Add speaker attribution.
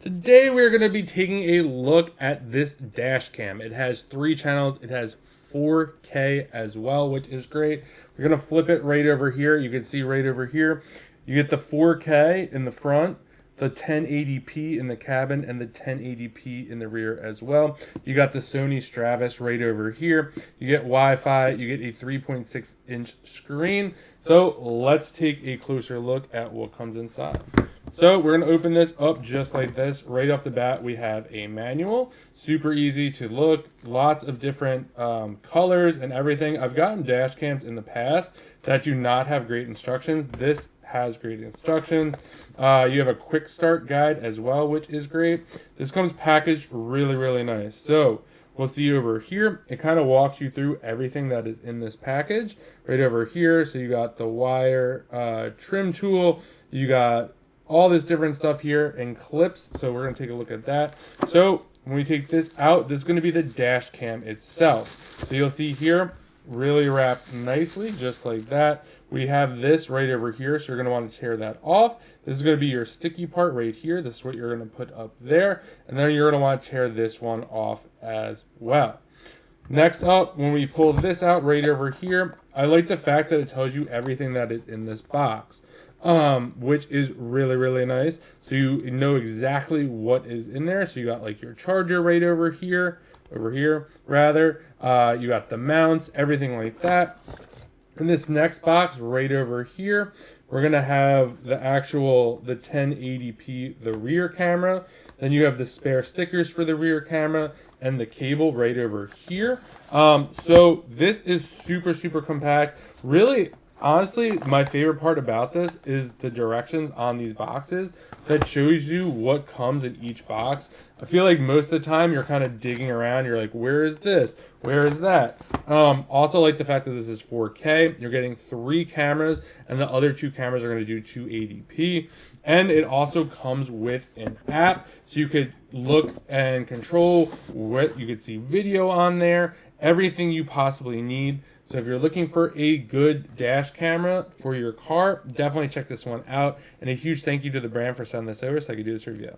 Speaker 1: Today we're going to be taking a look at this dash cam. It has 3 channels. It has 4K as well, which is great. We're going to flip it right over here. You can see right over here, you get the 4K in the front, the 1080p in the cabin, and the 1080p in the rear as well. You got the Sony Stratus right over here. You get Wi-Fi. You get a 3.6-inch screen. So let's take a closer look at what comes inside. So we're going to open this up just like this. Right off the bat, we have a manual. Super easy to look. Lots of different colors and everything. I've gotten dash cams in the past that do not have great instructions. This has great instructions. You have a quick start guide as well, which is great. This comes packaged really, really nice. So we'll see over here. It kind of walks you through everything that is in this package. Right over here. So you got the wire trim tool. You got all this different stuff here and clips. So we're going to take a look at that. So when we take this out, this is going to be the dash cam itself. So you'll see here, really wrapped nicely, just like that. We have this right over here, so you're going to want to tear that off. This is going to be your sticky part right here. This is what you're going to put up there. And then you're going to want to tear this one off as well. Next up, when we pull this out right over here, I like the fact that it tells you everything that is in this box. Which is really, really nice. So you know exactly what is in there. So you got like your charger right over here rather. You got the mounts, everything like that. In this next box right over here, we're going to have the 1080p, the rear camera. Then you have the spare stickers for the rear camera and the cable right over here. So this is super, super compact. Really, honestly, my favorite part about this is the directions on these boxes that shows you what comes in each box. I feel like most of the time you're kind of digging around. You're like, where is this? Where is that? Also like the fact that this is 4K. You're getting 3 cameras, and the other 2 cameras are going to do 280p. And it also comes with an app, so you could look and control what you could see video on there, everything you possibly need. So if you're looking for a good dash camera for your car, definitely check this one out. And a huge thank you to the brand for sending this over so I could do this review.